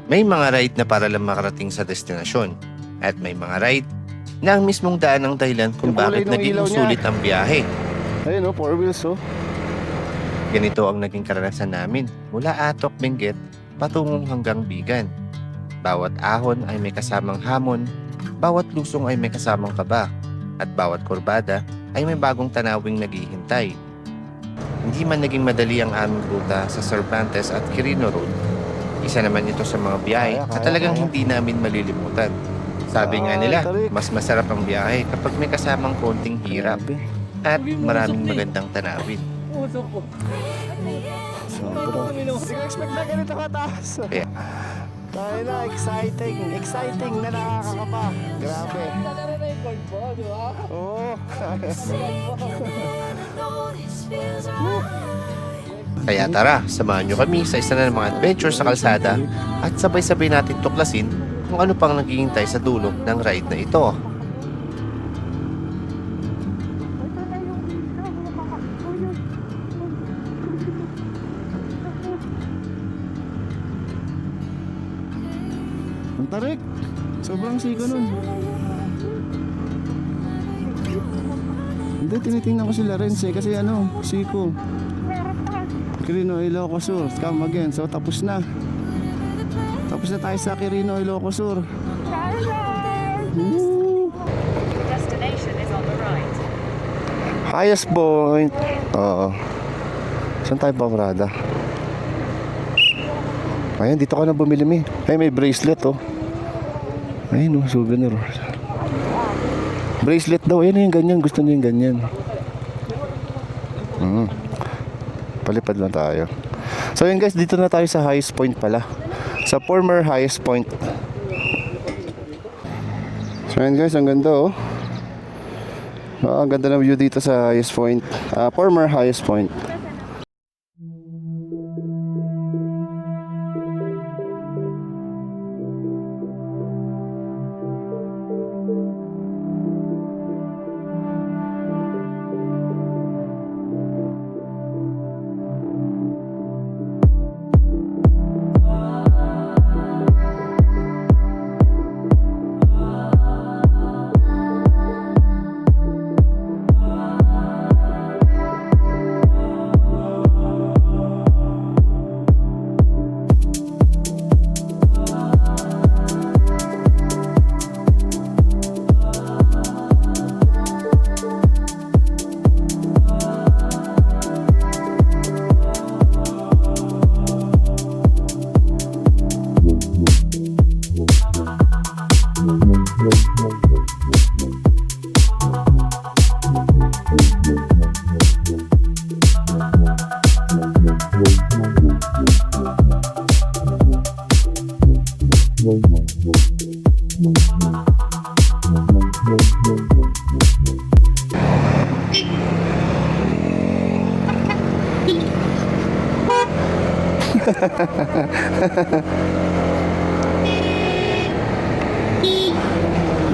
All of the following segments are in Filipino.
May mga ride na para lang makarating sa destinasyon at may mga ride na ang mismong daan ang dahilan kung Yung kulay bakit ng naging ilaw niya. sulit ang biyahe. Ayun, 4 wheels, oh. Ganito ang naging karanasan namin mula Atok, Benguet patungong hanggang Bigan. Bawat ahon ay may kasamang hamon, bawat lusong ay may kasamang kaba, at bawat kurbada ay may bagong tanawing naghihintay. Hindi man naging madali ang aming ruta sa Cervantes at Quirino Road. Isa naman ito sa mga biyahe na talagang hindi namin malilimutan. Sabi nga nila, mas masarap ang biyahe kapag may kasamang konting hirap at maraming magandang tanawin. Hindi ko expect na ganito kataas. Kaya, Tayo na, exciting na nakakakaba. Grabe. Nare-record mo, di ba? Oo. kaya tara, samahan nyo kami sa isa na ng mga adventure sa kalsada at sabay-sabay natin tuklasin kung ano pang naghihintay sa dulo ng ride na ito. Ang tarik. Sobrang siko nun. Hindi, tinitingnan ko si Lorenz eh, kasi ano, siko. Quirino, Ilocos Sur, come again. So tapos na. Tapos na tayo sa Quirino, Ilocos Sur. Woo! Destination is on the right. Highest point. Oo. Saan tayo paparada? Ayan, dito ka na bumili mi. Ay, may bracelet oh. Ayun oh, souvenir. Bracelet daw. Ayun yung ganyan. Gusto niya yung ganyan. Palipad lang tayo. So yun guys, dito na tayo sa highest point pala. Sa former highest point. So yun guys, ang ganda oh. Ang ganda ng view dito sa highest point. Former highest point.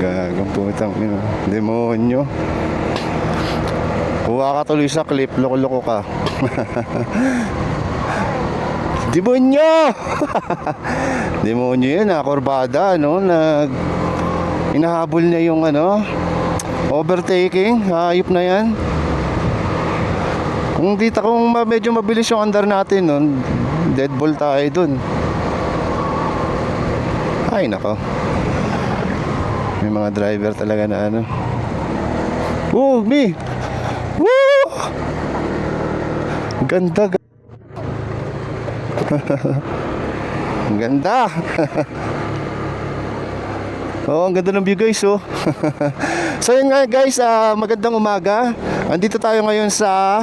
Gagang putang ina. Demonyo. Kuha ka tuloy sa clip, loko-loko ka. Demonyo! Demonyo yun, kurbada, no? Inahabol niya yung ano, overtaking, hayop na yan. Kung medyo mabilis yung andar natin nun, dead ball tayo dun. Ay nako. May mga driver talaga na ano. Oh, me! Woo! Ganda. Ang ganda. Oh, ang ganda ng view guys oh. So yun nga guys, magandang umaga. Andito tayo ngayon sa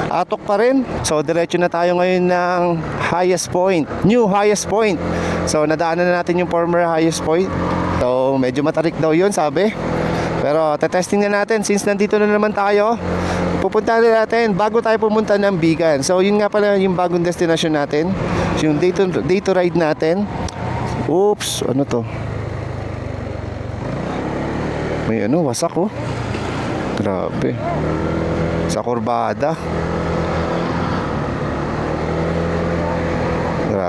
Atok pa rin. So diretso na tayo ngayon ng highest point, new highest point. So nadaanan na natin yung former highest point. So medyo matarik daw yun sabi. Pero tetesting na natin since nandito na naman tayo. Pupunta na natin bago tayo pumunta ng Bigan. So yun nga pala yung bagong destination natin. Yung day to ride natin. Oops, ano to? May ano, wasak oh. Grabe. Sa kurbada.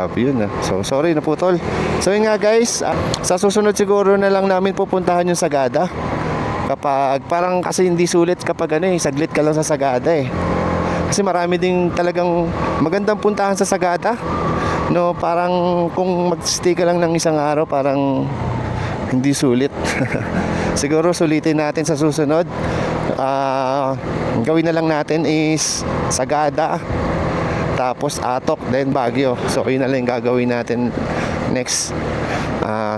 Grabe yun ah. So sorry naputol. So yun nga guys, sa susunod siguro na lang namin pupuntahan yung Sagada. Kapag parang kasi hindi sulit kapag saglit ka lang sa Sagada eh. Kasi marami ding talagang magandang puntahan sa Sagada. No, parang kung mag-stay ka lang ng isang araw, parang hindi sulit. Siguro sulitin natin sa susunod. Gawin na lang natin is Sagada, tapos Atok, then Baguio. So yun na lang yung gagawin natin next.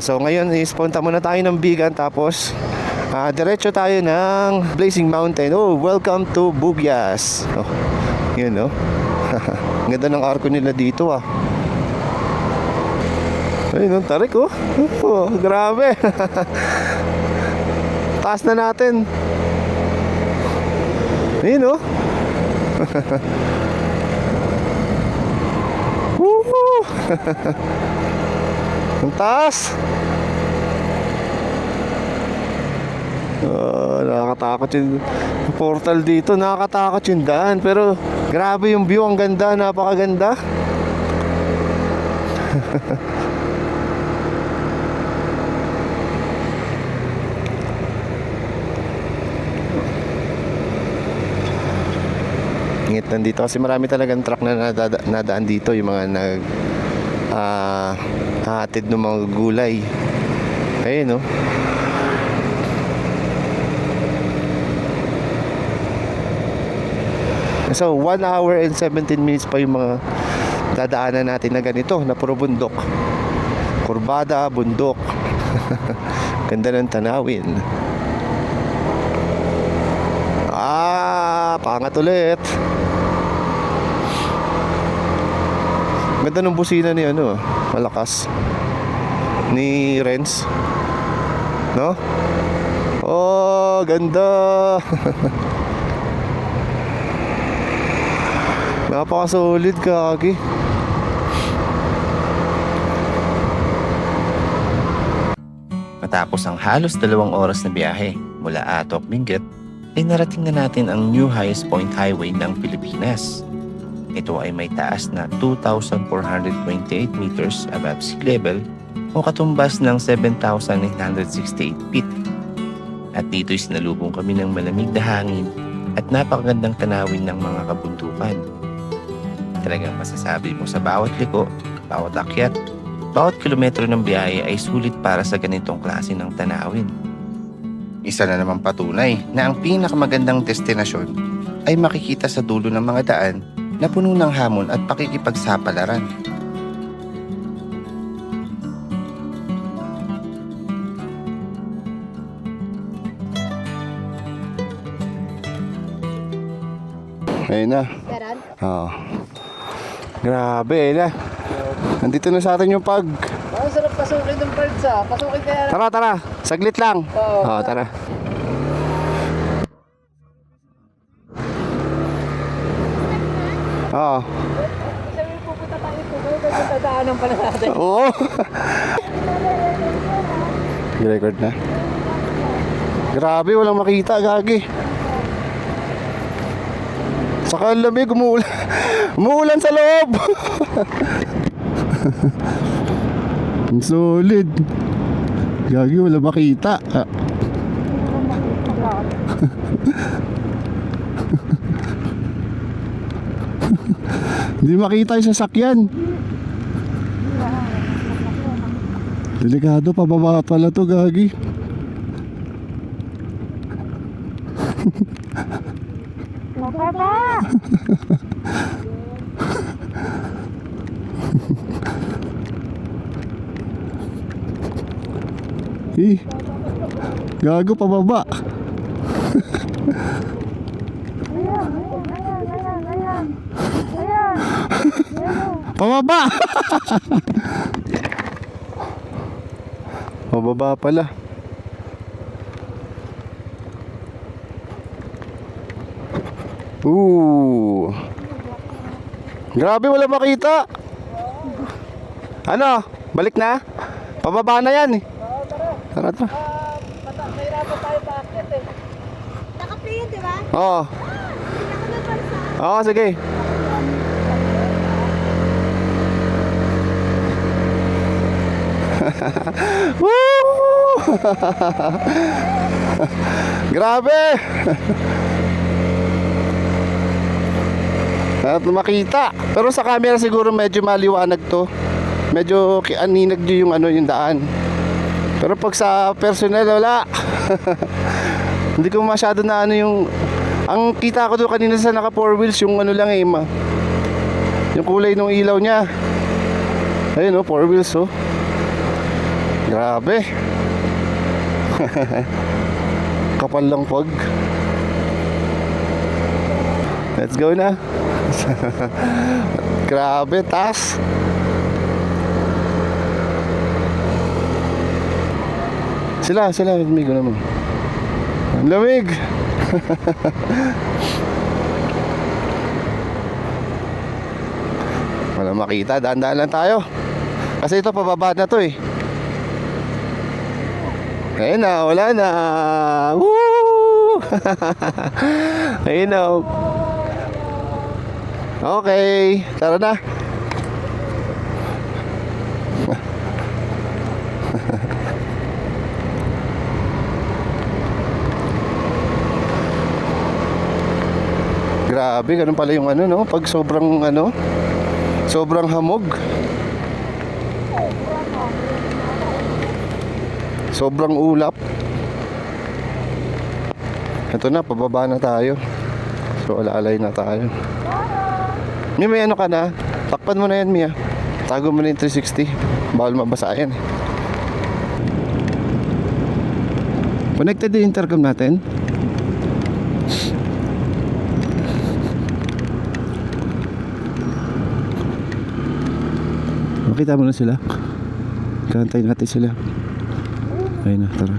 So ngayon is punta muna tayo ng Bigan, tapos diretso tayo ng Blazing Mountain. Oh, welcome to Bugyas. Oh, yun no. Ang ganda ng arko nila dito ah. Ayun ang tarik oh. Oh, grabe. Taas na natin. Ayun oh. Woohoo! Ang taas. Nakakatakot yung portal dito. Nakakatakot yung daan. Pero grabe yung view. Ang ganda. Napakaganda. Ingit nandito kasi marami talagang truck na nadaan dito, yung mga hatid ng mga gulay. Ayun no. So 1 hour and 17 minutes pa yung mga dadaanan natin na ganito, na puro bundok. Kurbada, bundok. Ganda ng tanawin. Pangat ulit. Ganda ng busina ni malakas. Ni Renz. No? Oh, ganda. Napaka-solid kagi. Matapos ang halos 2 oras na biyahe mula Atok, Benguet, ay narating na natin ang new highest point highway ng Pilipinas. Ito ay may taas na 2,428 meters above sea level o katumbas ng 7,968 feet. At dito'y sinalubong kami ng malamig na hangin at napakagandang tanawin ng mga kabundukan. Talagang masasabi mo sa bawat liko, bawat akyat, bawat kilometro ng biyahe ay sulit para sa ganitong klase ng tanawin. Isa na namang patunay na ang pinakamagandang destinasyon ay makikita sa dulo ng mga daan na puno ng hamon at pakikipagsapalaran. Ayun na. Oh. Grabe na. Nandito na sa atin yung pag. Ang sarap pasukin ng birds ah. Pasukin kaya Tara, tara. Saglit lang. Oo. Oh, tara. Oo. sabi pupunta tayo ito. Gagawin tadaanan pala natin. Oo. I-record na. Grabe, walang makita, gagi. Saka ang lamig, umuulan. Umuulan sa loob. Ang solid. Gagi, wala makita. Hindi makita yung sasakyan. Delikado, pababa pala to, gagi. Gago, pababa. Pababa. Pababa pala. Grabe, wala makita. Ano? Balik na? Pababa na yan eh. Tara, tara. Mahirapan tayo bakit eh. Naka-play yun, di ba? Oo. Oo, sige. Woo! Grabe! At makita. Pero sa camera siguro medyo maliwanag to. Medyo aninag yung yung daan. Pero pag sa personal wala. Hindi ko masyado na yung ang kita ko doon kanina sa naka 4 wheels yung lang yung kulay ng ilaw niya. Ayun 4 wheels Grabe. Kapal lang pag. Let's go na. Grabe, taas. Sila, lamig ko naman. Ang lamig. Wala makita, daan-daan lang tayo. Kasi ito, pababa na to eh. Ayun na, wala na. Woo! Ayun na. Okay, tara na. Grabe, ganun pala yung pag sobrang sobrang hamog. Sobrang ulap. Ito na, pababa na tayo. So, alalay na tayo. May ka na? Takpan mo na yan, Mia. Tago mo na yung 360. Bawal mabasa yan. Connected yung intercom natin. Makita mo na sila. Kantay natin sila. Ayun na, tara.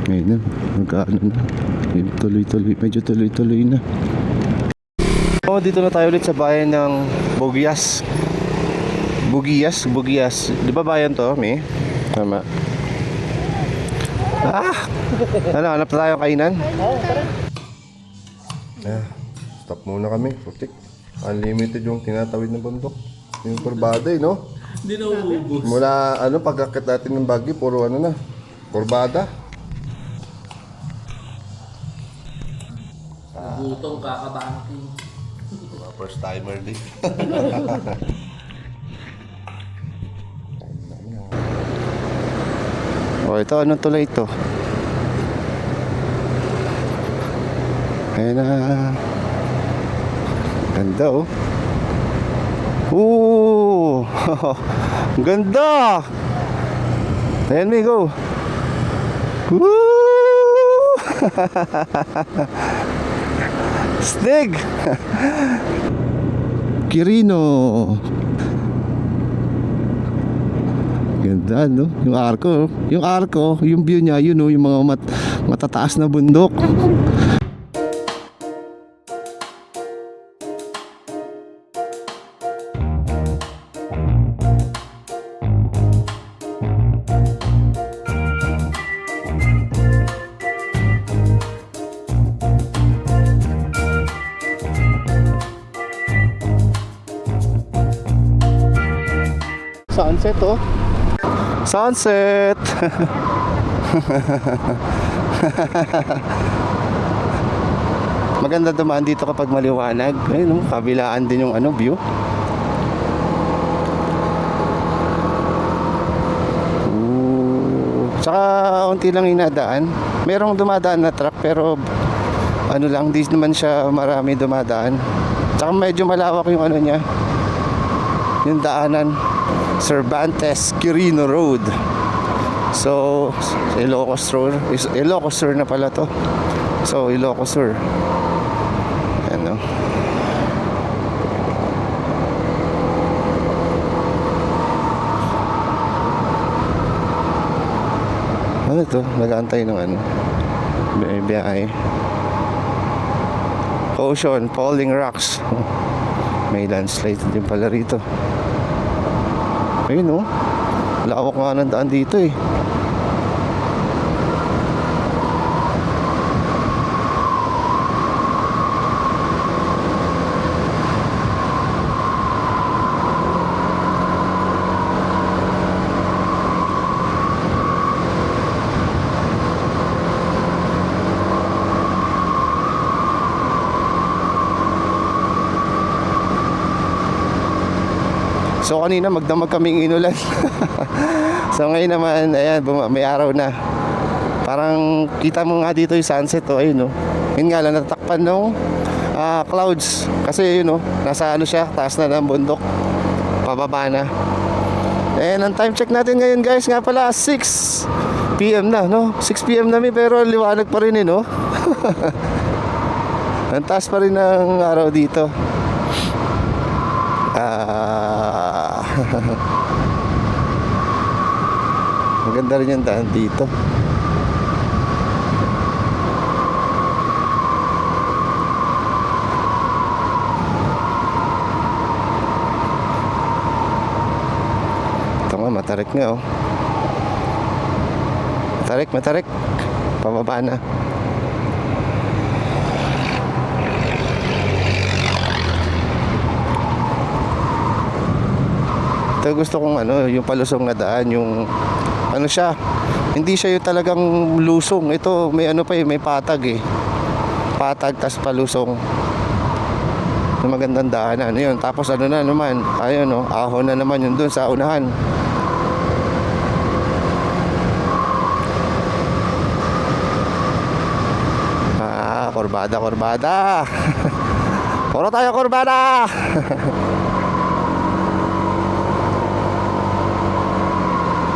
Ngayon na, nagkaano na. Tuloy-tuloy, medyo tuloy-tuloy na. Dito na tayo ulit sa bayan ng Bugias. Bugias. Di ba bayan to, May? Tama. Hanap na tayo kainan? Stop muna kami. Putik. Unlimited yung tinatawid ng bundok. Yung kurbada no? Hindi na uubos. Mula pagkakit natin ng Baguio, puro na. Kurbada. Gutong kakabangking. First timer din. Ito, anong tulay ito? Ayan na. Ganda Ganda. Ayan, may go. Woo! Stig. Quirino. Ganda, no? Yung arko, yung view niya, yung mga matataas na bundok. Sunset, Sunset. Maganda dumaan dito kapag maliwanag. Ayun, kabilaan din yung view. Saka unti lang inadaan. Merong dumadaan na truck pero lang, di naman siya marami dumadaan. Saka medyo malawak yung niya. Yung daanan. Cervantes Quirino Road. So, Ilocos Sur na pala to. So, Ilocos Sur. Ano? Ano to? Nag-aantay ng biyahe. Ocean, Falling Rocks. May landslide din pala rito. Ayun oh. Lawak nga ng daan dito eh. So kanina magdamag kaming inulan. So ngayon naman, ayan, may araw na. Parang kita mo nga dito yung sunset, oh, ayun, oh. Yun nga lang, natatakpan ng clouds. Kasi yun, oh, nasa ano siya, taas na ng bundok. Pababa na. And ang time check natin ngayon, guys, nga pala 6 PM na, no? 6 PM na pero liwanag pa rin, no? Ang taas pa rin ng araw dito. Maganda rin yung daan dito. Ito nga, matarik nga oh. Matarik. Pababa na. Ito gusto kong ano, yung palusong na daan, yung ano siya, hindi siya yung talagang lusong. Ito may ano pa eh, may patag eh. Patag tas palusong. Yung magandang daan, ano yun. Tapos ano na naman, ayun oh, ahon na naman yun dun sa unahan. Korbada. Puro tayo korbada.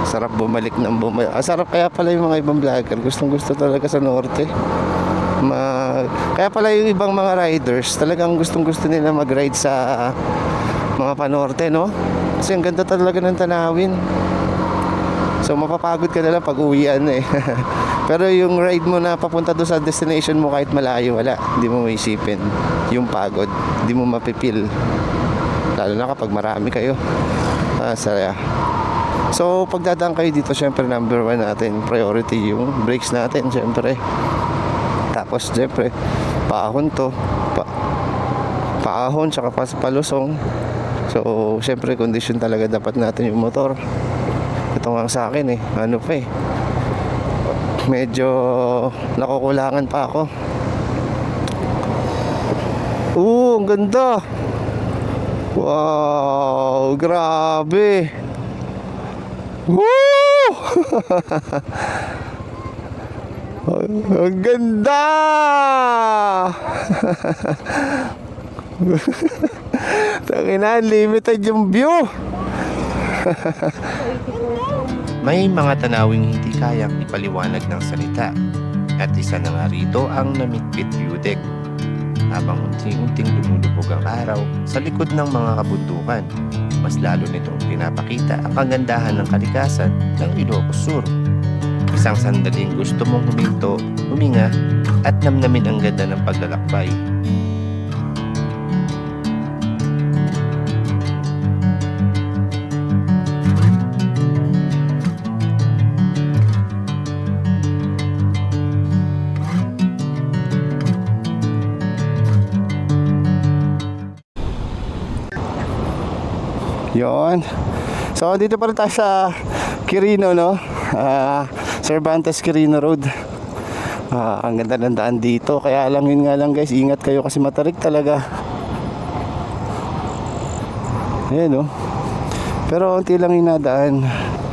Sarap bumalik ng bumalik. Sarap kaya pala yung mga ibang vlogger. Gustong gusto talaga sa norte. Kaya pala yung ibang mga riders talagang gustong gusto nila mag-ride sa mga panorte, no? Kasi ang ganda talaga ng tanawin. So mapapagod ka na lang pag uwian eh. Pero yung ride mo na papunta doon sa destination mo kahit malayo, wala. Hindi mo maisipin yung pagod. Hindi mo mapipil. Lalo na kapag marami kayo. Saya. So pagdadaan kayo dito, syempre number 1 natin priority yung brakes natin, syempre. Tapos syempre paahon to, paahon tsaka palusong. So syempre condition talaga dapat natin yung motor. Ito nga sa akin eh, ano pa eh, medyo nakukulangan pa ako. Ang ganda. Wow, grabe. Woo! Ang ganda. Tangina, limited yung view. May mga tanawing hindi kayang ipaliwanag ng salita. At isa na nga rito ang namigpit view deck. Habang unti-unting lumulubog ang araw sa likod ng mga kabundukan, mas lalo nitong pinapakita ang kagandahan ng kalikasan ng Ilocos Sur. Isang sandaling gusto mong huminto, huminga, at namnamin ang ganda ng paglalakbay. Yon. So dito pa rin tayo sa Quirino, no? Cervantes Quirino Road. Ang ganda ng daan dito. Kaya lang yun nga lang guys, ingat kayo kasi matarik talaga. Ayan, no? Pero unti lang inadaan.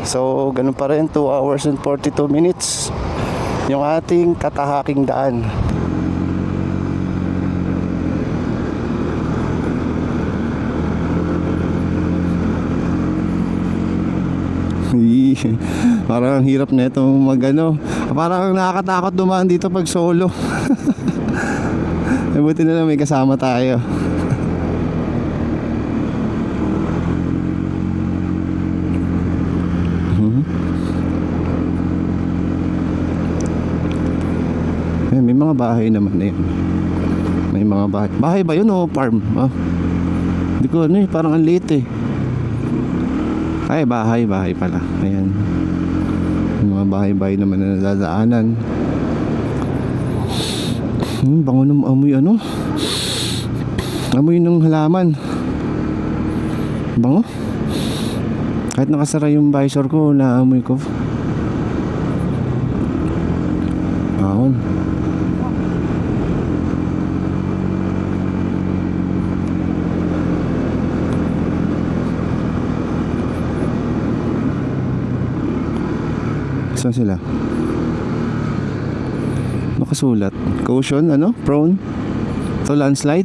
So ganun pa rin, 2 hours and 42 minutes yung ating tatahaking daan. Parang ang hirap na ito magano. Parang nakakatakot dumaan dito pag solo. Buti na lang may kasama tayo. May mga bahay naman na yun. May mga bahay. Bahay ba yun o farm? Hindi ko ano eh, parang ang liit eh. Ay, bahay pala. Ayan. Yung mga bahay-bahay naman na nadadaanan. Bango ng amoy ano. Amoy ng halaman. Bango. Kahit nakasara yung visor ko, naamoy ko. Bangon. Saan sila? Nakasulat. Caution, ano? Prone to landslide.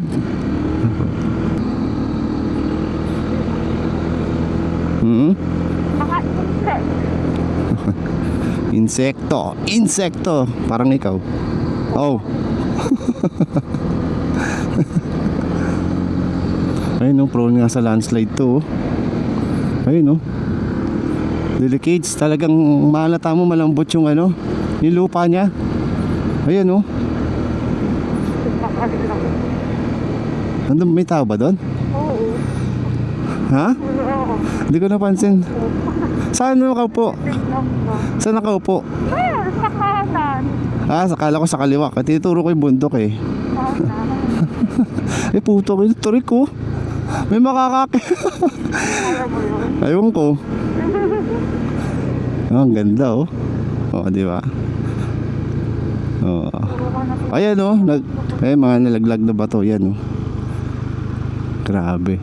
Insekto. Parang ikaw. Oh. Ayun, no, prone nga sa landslide to. Ayun, no. Delicates, talagang mahalata mo malambot yung ano, yung lupa niya. Ayan, oh. Nandun, may tao ba doon? Oo. Ha? Hindi ko napansin. Saan nakaupo? Saan nakaupo? Ayun, sa kanan. Sakala ko sa kaliwa. Tinuturo ko yung bundok eh. Puto ko yung turik ko. May makakaki. Ayun ko. Ang ganda oh. Di ba? Ayan oh, mga nalaglag na bato yan oh. Grabe.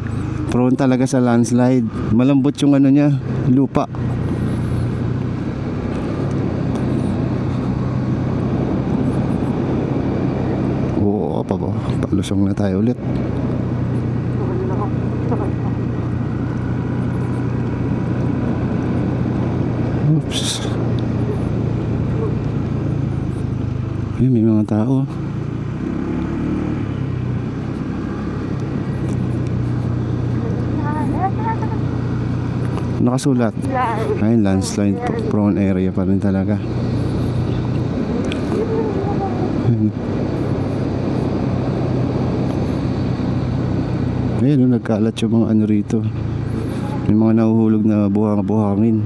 Prone talaga sa landslide. Malambot yung ano niya, lupa. Oo, palusong na tayo ulit. Oops. Ay, may mga tao. Nakasulat. Ay, landslide prone area pa rin talaga. Ayun, nagkalat yung mga ano rito. May mga nahuhulog na buhangin.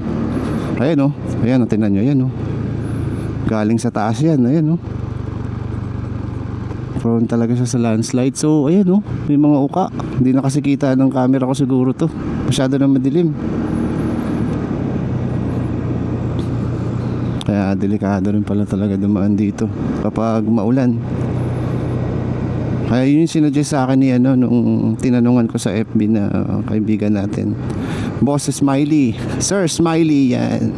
Ayan, ayan, tingnan nyo, ayan, galing sa taas yan, ayan, prone talaga siya sa landslide. So ayan, may mga uka. Hindi na kasi kita ng camera ko siguro to, masyado na madilim. Kaya delikado rin pala talaga dumaan dito kapag maulan. Kaya yun yung sinuggest sa akin ni nung tinanungan ko sa FB na kaibigan natin, Boss Smiley, Sir Smiley, yan.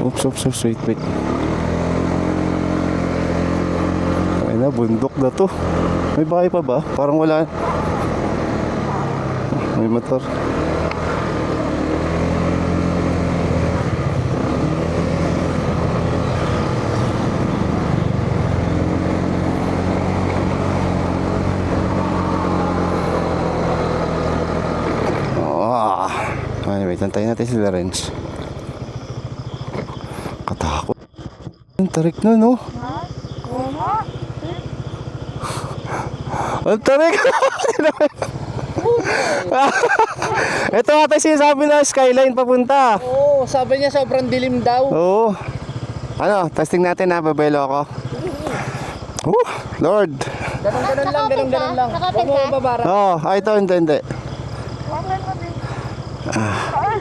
Oops, wait. Ay na, bundok na to. May bahay pa ba? Parang wala. May motor. Wait, antayin natin si Lorenz. Katakot. Ang tarik na, no? Ang tarik! Ito ata sinasabi na skyline papunta. Oo, sabi niya sobrang dilim daw. Oo. Ano, testing natin ha, babelo ako. Lord. Ganun lang. Huwag mo babara. Ito, hindi.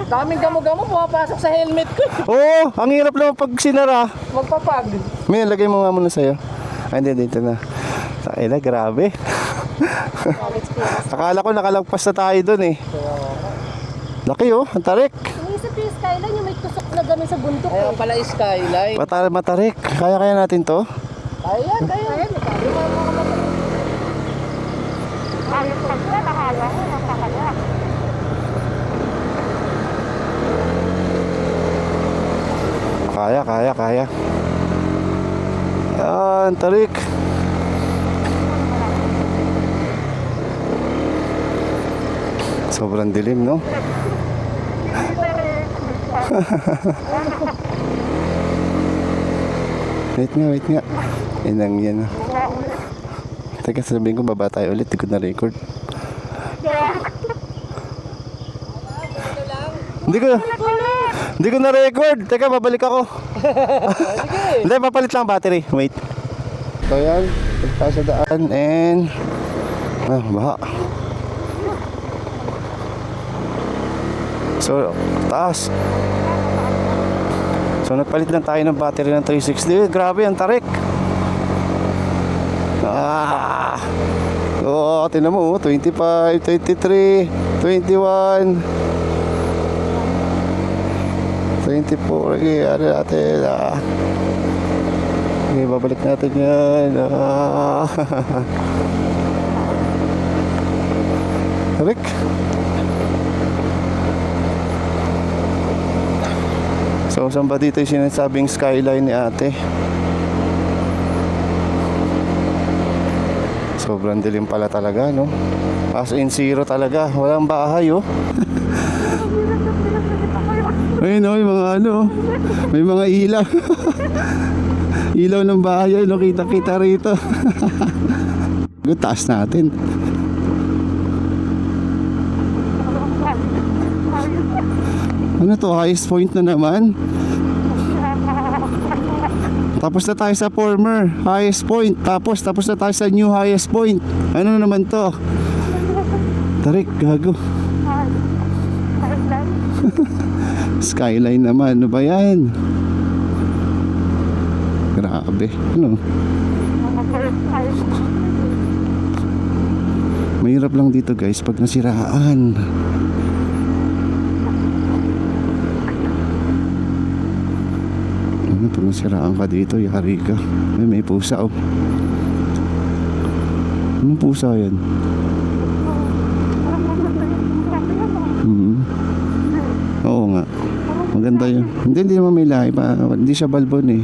Daming gamo-gamo pumapasok sa helmet ko. Oo, ang hirap naman pag sinara. Magpapag. May lagay mo nga muna sa'yo. Ay, hindi, dito na. Ay na, grabe. Akala ko nakalagpas na tayo dun eh. Laki ang tarik. Inisip yung skyline, yung may tusok na gano'n sa bundok Ayaw pala skyline. Matarik. Kaya natin to? Ayan. Kaya. Ang tarik. Sobrang dilim, no? Wait nga. Inang yan. Teka, sabihin ko baba tayo ulit. Di ko na record. Hindi ko na record. Teka, babalik ako. Hindi, papalit lang battery. Wait. So yan, pagtaas sa daan and baha. So, taas. So nagpalit lang tayo ng battery ng 360. Grabe, ang tarik. Oo, tinan mo, 25, 23, 21, 24. Okay, ano natin, okay, babalik natin yan. Tarik. So, saan ba dito yung sinasabing skyline ni ate? Sobrang dilim pala talaga, no? As in zero talaga. Walang bahay, oh. Ayun, oh, yung mga ano, may mga ilaw. Ilaw ng bahay, no? Kita-kita rito. Taas natin. Ano to? Highest point na naman. Tapos na tayo sa former highest point. Tapos na tayo sa new highest point. Ano naman to? Tarik, gago. Skyline naman. Ano ba yan? Grabe. Ano? Mahirap lang dito guys pag nasiraan. Pag nasiraan ka dito, yari ka. May pusa, oh. Anong pusa yan? Oo nga. Maganda yun. Hindi naman may lahi pa. Hindi siya balbon eh.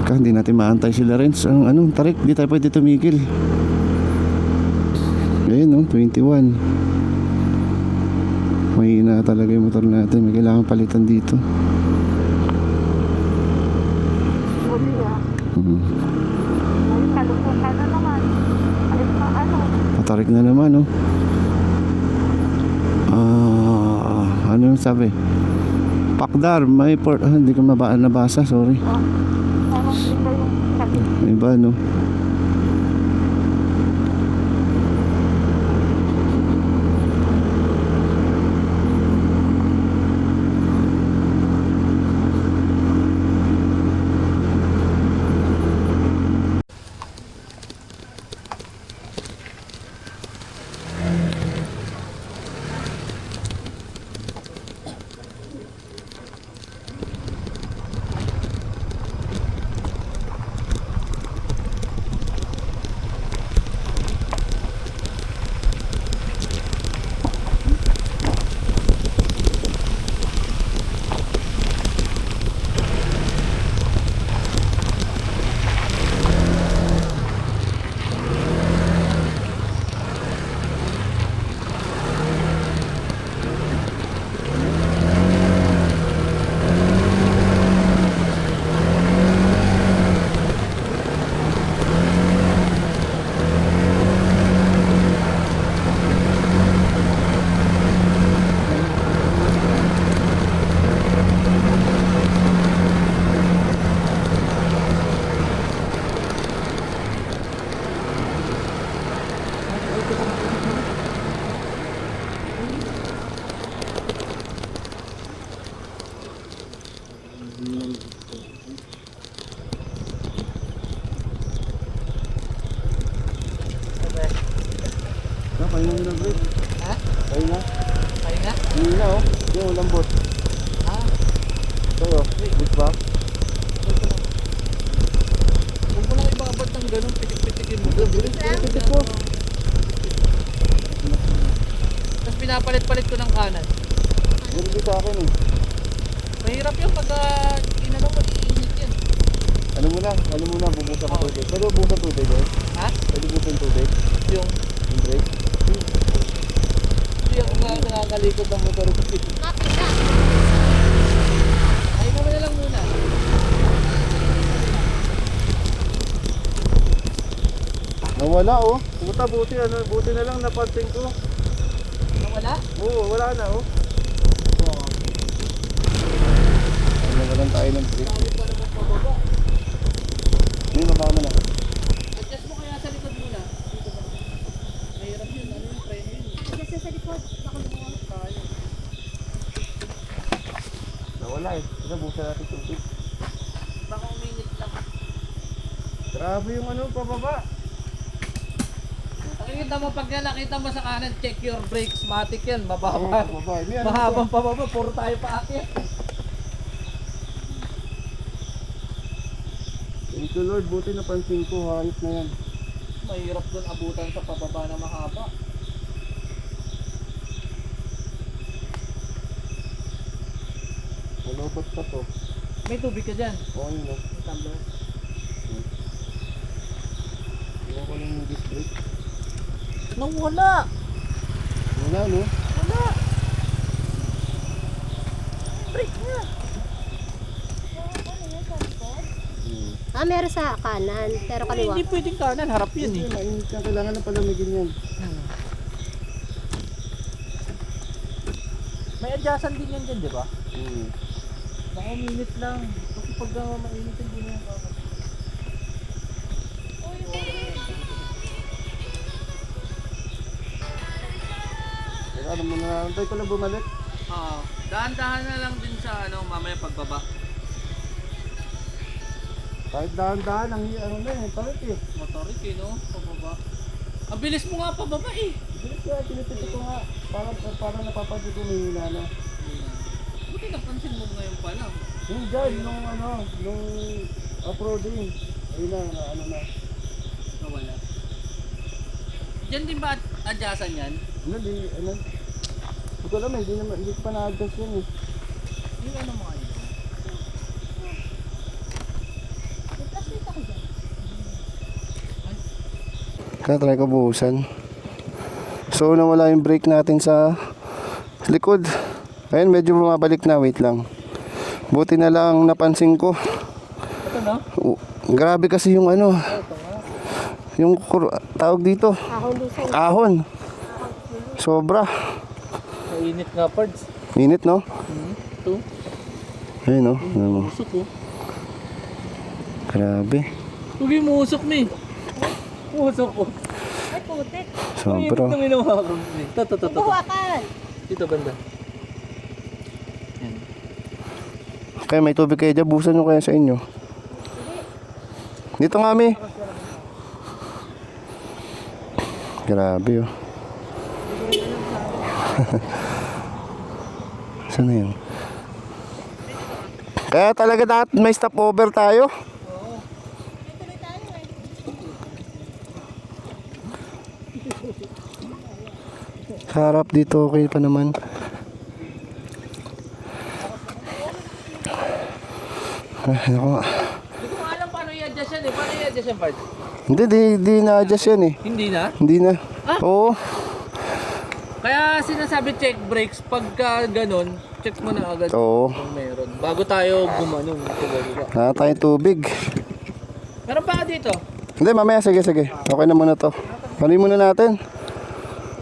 Hindi natin maantay sila rin. Anong tarik? Hindi tayo pwede tumigil. Ayun, oh, 21. Mahina talaga yung motor natin. May kailangan palitan dito. Patarik na naman, oh. Ano yung sabi? Pakdar, may port. Hindi ko nabasa, sorry. May ba, no? Pahinga mo na, bro. Ha? Pahinga. Pahinga? Hindi na, oh. Yung lambot. Sa'yo, good ba? Huwag mo lang ibabad ng ganun, pitik-pitikin mo. Pitik ko. Tapos pinapalit-palit ko ng kanan. Ganun sa akin, eh. Mahirap yung pagka inano mo, iinit yan. Ano muna, bubusa ka tubig. Pwede bubusa tubig, eh? Ha? Pwede bubusa tubig. Yung Brake. hindi ako nga nakakalikod ng motor ko. Ay mo na lang muna. Nawala oh. Puta, buti na lang napansin ko. Wala? Oo, wala na oh. Nawalan tayo ng brake. Hindi, baba mo na. Adjust mo kaya sa likod muna. Dito ba? Mahirap yun. Ano yung frame yun? Kasi sa likod, baka lumawang tayo. Nawala eh. Ito, busa natin tubig. Baka uminit lang. Grabe yung ano, pababa. Nakikita mo pag nakita mo sa kanan, check your brakes. Matic yan. Mababa. Pababa. Mahabang pababa. Puro tayo paakyat. Thank you Lord, buti napansin ko. Hayop na yan. Mahirap doon abutan sa pababa na mahaba. Malobot pa to. May tubig ka dyan. Oo yun oh. May tumbler. Iwan ko lang yung disc brake. Nawala. Wala no? Wala. Brake niya. Ah, meron sa kanan, pero Ay, kaliwa. hindi pwedeng kanan. Harap yun eh. Mainit ka, kailangan na palamigin yan. May adjustan din yan dyan, di ba? Hmm. Baka minute lang. Kasi pag mainit hindi na yung kakot. Teka, ano mo na, antay ko lang bumalik. Dahan-dahan na lang din sa mamaya pagbaba. Kahit dahan-dahan, ang ano na eh, palit eh. Motorik eh, no? Pababa. Ang bilis mo nga pababa eh. Bilis kaya, tinitipid ko nga. Parang napapansin ko may hina na. Buti napansin mo ngayon pa lang. Yung dyan, nung off-roading. Ayun na, ano na. Nawala. Diyan din ba adjustan yan? Ano? Hindi ko alam eh, hindi ko pa na-adjust yun eh. Yung ano mga yun? May flashlight ako dyan. Kaya try ko buhusan. So nawala yung brake natin sa likod. Ayun, medyo bumabalik na, wait lang. Buti na lang napansin ko. Ito no? Grabe kasi yung ano. Yung tawag dito. Ahon doon sa Ahon. Sobra. Mainit nga parts. Init no? Ito. Ayun no. Ano mo. Musok oh. Grabe. Huwag yung musok ni. Musok oh. ay putik. Sobra. Mainit na minawa ko. Ito. Buhakan. Dito banda. Kaya may tubig kayo dyan. Busan nyo kaya sa inyo. Dito nga mi. Grabe oh. Saan na yun? Kaya talaga dapat may stopover tayo. Sa harap dito okay pa naman. Ay, naku. Hindi ko alam paano i-adjust yan eh. Paano i-adjust yung part? Hindi, di na-adjust yan eh. Hindi na? Hindi na. Oo. Kaya sinasabi check brakes. Pagka ganun, check mo na agad Oo. kung meron. Bago tayo gumanon. Wala tayong tubig. Meron pa dito? Hindi, mamaya. Sige. Okay na muna to. Panuin muna natin.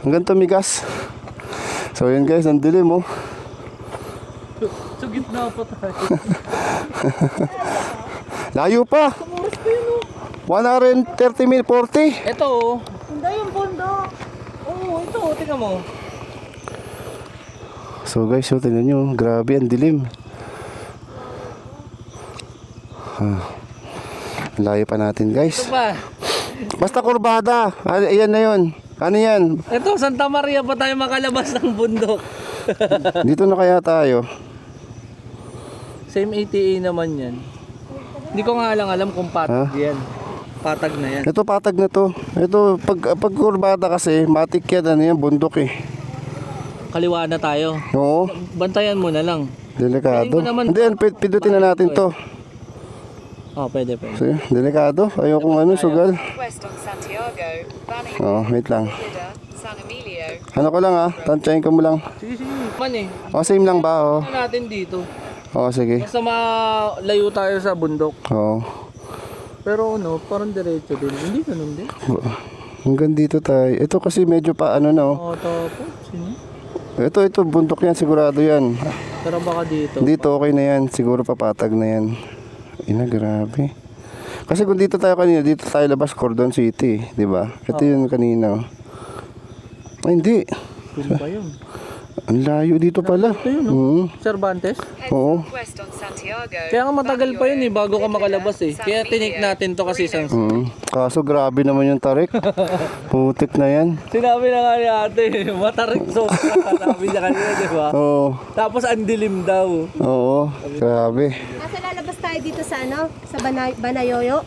Hanggang tumigas. So yun guys, ang dilim oh. Sa gitna pa tayo. Layo pa. 130 minutes, 40. Ito oh. Hindi yung bundok. Oo, ito. Tingnan mo. So guys, so tingnan nyo. Grabe, ang dilim. Layo pa natin guys. Ito ba? Basta kurbada. Ayan na yun. Ano yan? Ito, Santa Maria pa tayo makalabas ng bundok. Dito na kaya tayo. Same ATA naman yan. Hindi ko nga alam kung patag yan. Patag na yan. Ito patag na to. Ito pag kurbada kasi matik yan, ano yan, bundok eh. Kaliwa na tayo. Oo, Bantayan mo na lang. delikado. Tingin ko naman- Hindi, pindutin na natin to. Oh, pwede. So, delikado. Ayokong ano, sugal. West on Santiago, Banning, Oo, wait lang. Lida, San Emilio. Ano ko lang ah, tansyahin ko mo lang. Sige. Man eh. O, same lang ba? Oo, Ano natin dito? sige. Basta malayo tayo sa bundok. Oo. Pero ano, parang diretso din. Hindi ganun din. Hanggang dito tayo. Ito kasi medyo pa ano na oh. Oo, tapos. Sino? Ito, bundok yan, sigurado yan. Pero baka dito. Dito okay na yan, siguro papatag na yan. Ina, grabe. Kasi kung dito tayo kanina, dito tayo labas Cordon City, di ba? Ito yun kanina. Oh. Ay, hindi. Sino ba yun? Ang layo dito pala. Ito yun, no? Cervantes? Head Oo. southwest on Santiago. Kaya nga matagal pa yun eh, bago ka Banayoyo, makalabas eh. Kaya San tinik Emilio, natin to kasi isang... Kaso grabe naman yung tarik. Putik na yan. Sinabi na nga ni ate, matarik so. Sabi niya kanina, di ba? Oo. Tapos ang dilim daw. Oo. Grabe. Asa lalabas tayo dito sa ano? Sa Banayoyo?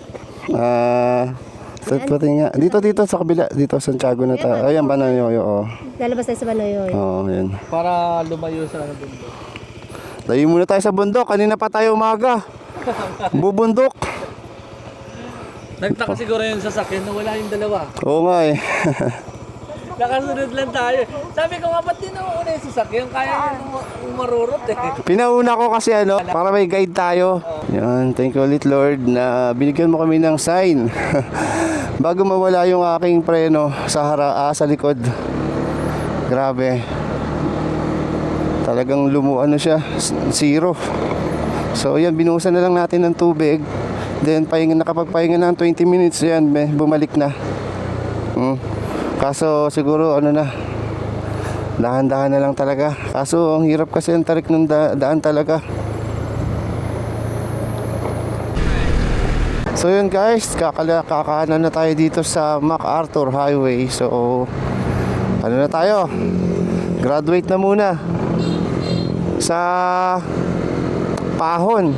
Pati nga. Dito sa kabila. Dito Santiago na tayo. Ayan, Banayoyo. Oo. Lalabas tayo sa Banayoyo. Oo, yan. Para lumayo sa ano bundok. Tayo muna tayo sa bundok. Kanina pa tayo umaga. Bubundok. Nagtaka siguro yung sasakyan na wala yung dalawa. Oo nga eh. Nakasunod lang tayo. Sabi ko nga, ba't din nauna yung sasakyan? Kaya yung marurot eh. Pinauna ko kasi ano, para may guide tayo. Yan, thank you ulit Lord na binigyan mo kami ng sign. Bago mawala yung aking preno sa sa likod. Grabe. Talagang ano siya, zero. So yan, binuhusan na lang natin ng tubig. Then nakapagpahinga ng 20 minutes, yan, bumalik na. Kaso siguro ano na, dahan-dahan na lang talaga. Kaso ang hirap kasi ang tarik ng daan talaga. So yun guys, kakaanan na tayo dito sa MacArthur Highway. So ano na tayo, graduate na muna sa Pahon.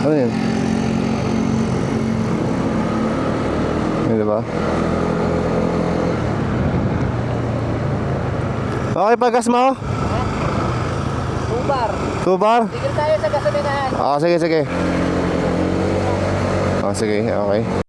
Ano yun? Yun, diba? Okay, pagas mo? Tubar. Tubar? Tigil tayo sa gasolinahan. Sige. Sige, okay.